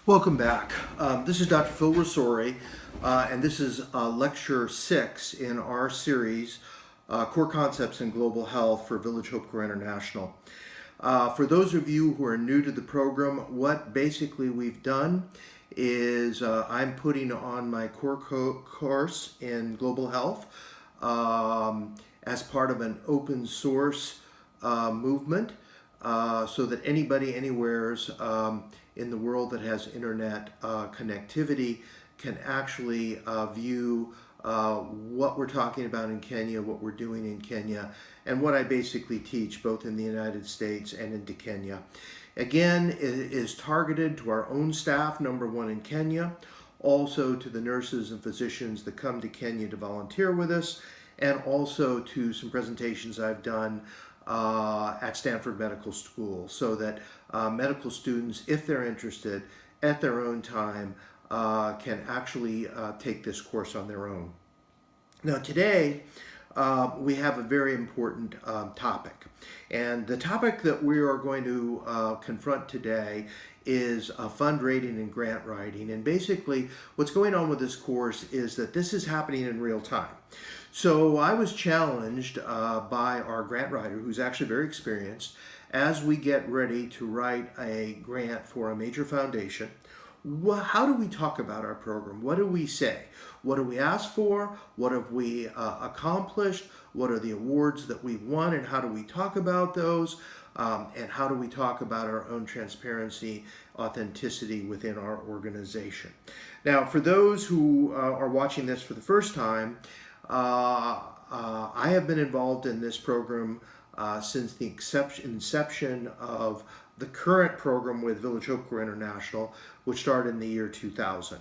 Welcome back. This is Dr. Phil Rosori, and this is lecture 6 in our series, Core Concepts in Global Health for Village Hope Corps International. For those of you who are new to the program, what basically we've done is I'm putting on my core course in global health as part of an open source movement so that anybody anywheres in the world that has internet connectivity can actually view what we're talking about in Kenya, what we're doing in Kenya, and what I basically teach both in the United States and into Kenya. Again, it is targeted to our own staff, number one in Kenya, also to the nurses and physicians that come to Kenya to volunteer with us, and also to some presentations I've done at Stanford Medical School, so that medical students, if they're interested, at their own time, can actually take this course on their own. Now today, we have a very important topic. And the topic that we are going to confront today is fundraising and grant writing. And basically, what's going on with this course is that this is happening in real time. So I was challenged by our grant writer, who's actually very experienced, as we get ready to write a grant for a major foundation. How do we talk about our program? What do we say? What do we ask for? What have we accomplished? What are the awards that we've won, and how do we talk about those? And how do we talk about our own transparency, authenticity within our organization? Now, for those who are watching this for the first time, I have been involved in this program since the inception of the current program with Village Hope Corps International, which started in the year 2000.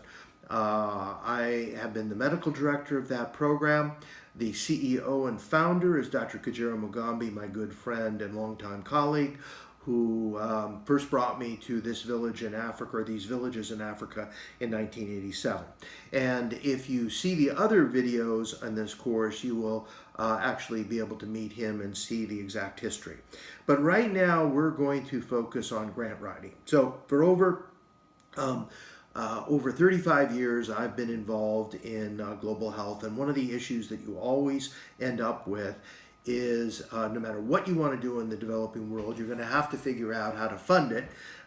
I have been the medical director of that program. The CEO and founder is Dr. Kajira Mugambi, my good friend and longtime colleague, who first brought me to this village in Africa, or these villages in Africa, in 1987. And if you see the other videos on this course, you will actually be able to meet him and see the exact history. But right now, we're going to focus on grant writing. So for over 35 years, I've been involved in global health, and one of the issues that you always end up with is no matter what you want to do in the developing world, you're going to have to figure out how to fund it.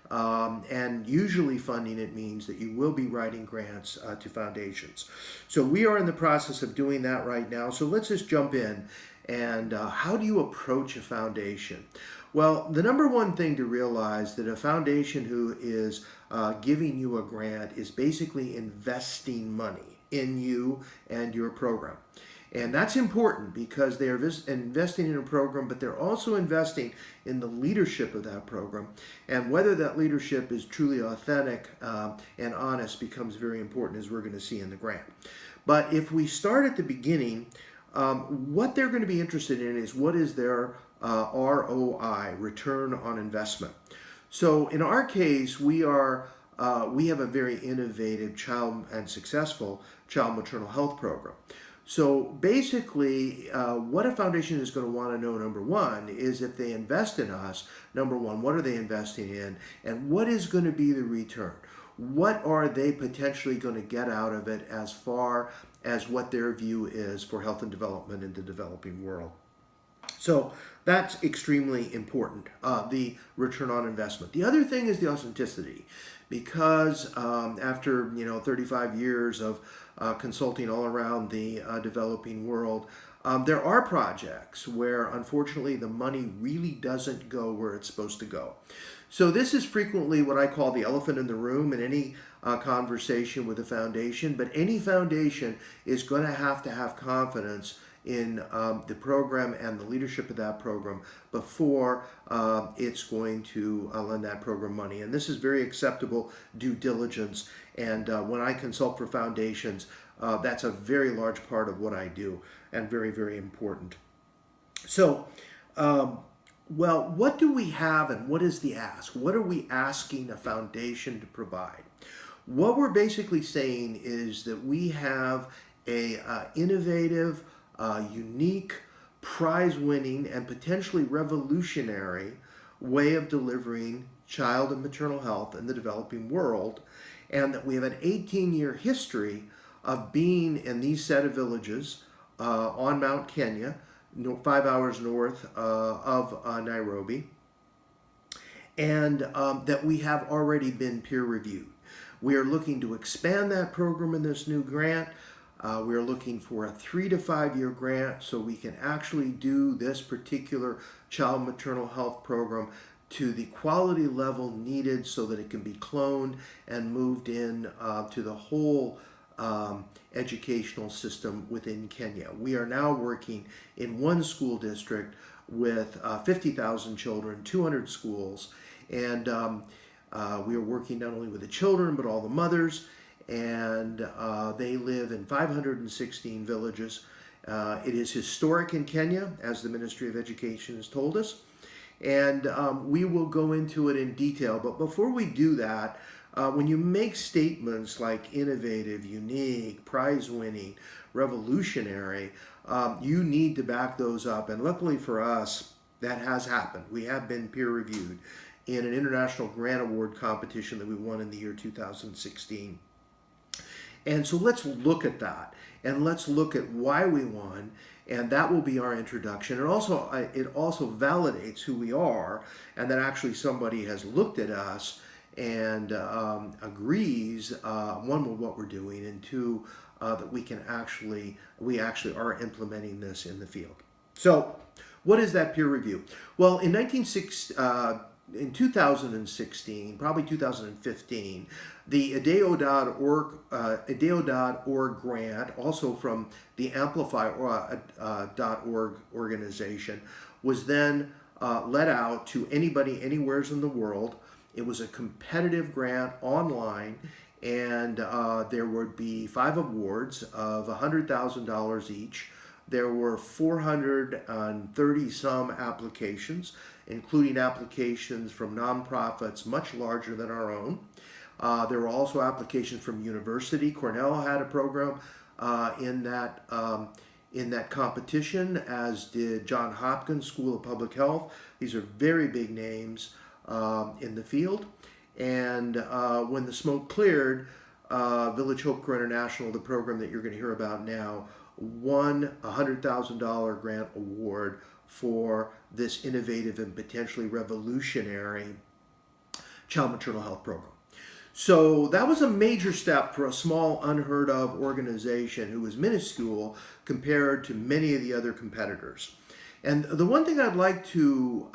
And usually funding it means that you will be writing grants to foundations. So we are in the process of doing that right now. So let's just jump in. And how do you approach a foundation? Well, the number one thing to realize that a foundation who is giving you a grant is basically investing money in you and your program. And that's important because they are investing in a program, but they're also investing in the leadership of that program. And whether that leadership is truly authentic and honest becomes very important, as we're going to see in the grant. But if we start at the beginning, what they're going to be interested in is what is their ROI, return on investment. So in our case, we have a very innovative and successful child maternal health program. So basically, what a foundation is going to want to know, number one, is if they invest in us, number one, what are they investing in, and what is going to be the return? What are they potentially going to get out of it as far as what their view is for health and development in the developing world? So that's extremely important, the return on investment. The other thing is the authenticity, because after 35 years of consulting all around the developing world, there are projects where unfortunately the money really doesn't go where it's supposed to go. So this is frequently what I call the elephant in the room in any conversation with a foundation, but any foundation is going to have confidence in the program and the leadership of that program before it's going to lend that program money. And this is very acceptable due diligence. And when I consult for foundations, that's a very large part of what I do and very, very important. So, well, what do we have and what is the ask? What are we asking a foundation to provide? What we're basically saying is that we have a innovative, unique, prize-winning, and potentially revolutionary way of delivering child and maternal health in the developing world, and that we have an 18-year history of being in these set of villages on Mount Kenya, 5 hours north of Nairobi, and that we have already been peer reviewed. We are looking to expand that program in this new grant. We are looking for a 3 to 5 year grant so we can actually do this particular child maternal health program to the quality level needed so that it can be cloned and moved in to the whole educational system within Kenya. We are now working in one school district with 50,000 children, 200 schools, and we are working not only with the children but all the mothers, and they live in 516 villages. It is historic in Kenya, as the Ministry of Education has told us, and we will go into it in detail. But before we do that, when you make statements like innovative, unique, prize-winning, revolutionary, you need to back those up. And luckily for us, that has happened. We have been peer-reviewed in an international grant award competition that we won in the year 2016. And so let's look at that, and let's look at why we won, and that will be our introduction. And also, it also validates who we are, and that actually somebody has looked at us and agrees, one, with what we're doing, and two, that we actually are implementing this in the field. So, what is that peer review? Well, in 2016, probably 2015, the IDEO.org grant, also from the Amplify.org organization, was then let out to anybody anywhere in the world. It was a competitive grant online, and there would be 5 awards of $100,000 each. There were 430 some applications, including applications from nonprofits much larger than our own. There were also applications from university. Cornell had a program in that competition, as did Johns Hopkins School of Public Health. These are very big names in the field. And when the smoke cleared, Village Hope Care International, the program that you're going to hear about now, won a $100,000 grant award for this innovative and potentially revolutionary child maternal health program. So that was a major step for a small, unheard of organization who was minuscule compared to many of the other competitors. And the one thing I'd like to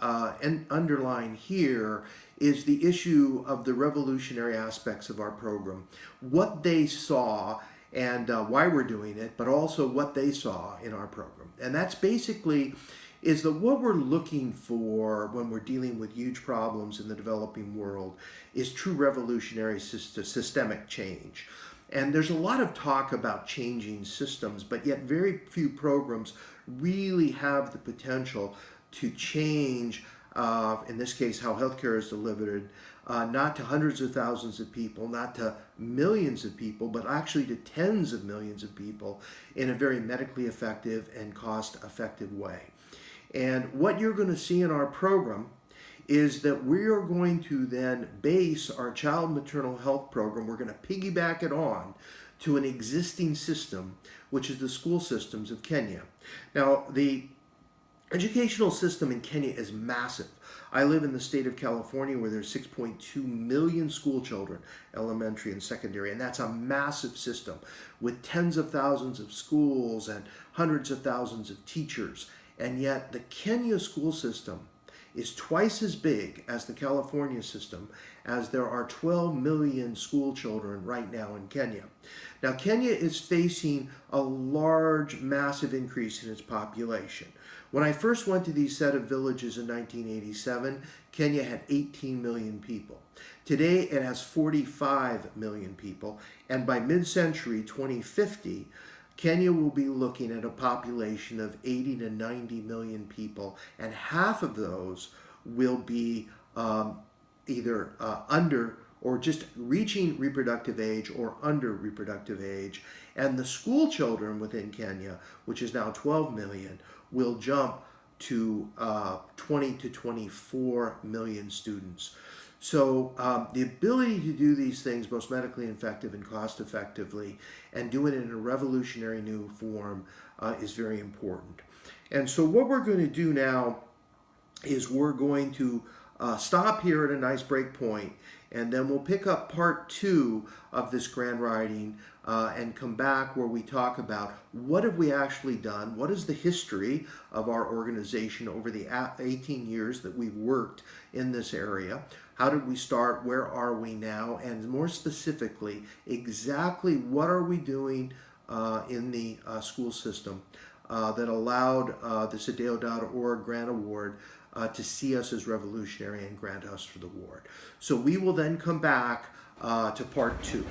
underline here is the issue of the revolutionary aspects of our program, what they saw and why we're doing it, but also what they saw in our program. And that's basically is that what we're looking for when we're dealing with huge problems in the developing world is true revolutionary systemic change. And there's a lot of talk about changing systems, but yet very few programs really have the potential to change, in this case, how healthcare is delivered, not to hundreds of thousands of people, not to millions of people, but actually to tens of millions of people in a very medically effective and cost-effective way. And what you're going to see in our program is that we are going to then base our child maternal health program, we're going to piggyback it on to an existing system, which is the school systems of Kenya. Now, the educational system in Kenya is massive. I live in the state of California where there's 6.2 million school children, elementary and secondary, and that's a massive system with tens of thousands of schools and hundreds of thousands of teachers. And yet the Kenya school system is twice as big as the California system, as there are 12 million school children right now in Kenya. Now, Kenya is facing a large, massive increase in its population. When I first went to these set of villages in 1987, Kenya had 18 million people. Today, it has 45 million people, and by mid-century 2050, Kenya will be looking at a population of 80 to 90 million people, and half of those will be either under or just reaching reproductive age or under reproductive age. And the school children within Kenya, which is now 12 million, will jump to 20 to 24 million students. So the ability to do these things most medically effective and cost effectively and do it in a revolutionary new form is very important. And so what we're going to do now is we're going to stop here at a nice break point, and then we'll pick up part two of this grand riding and come back where we talk about what have we actually done, what is the history of our organization over the 18 years that we've worked in this area, how did we start, where are we now, and more specifically, exactly what are we doing in the school system that allowed the Sadeo.org grant award to see us as revolutionary and grant us for the award. So we will then come back to part two.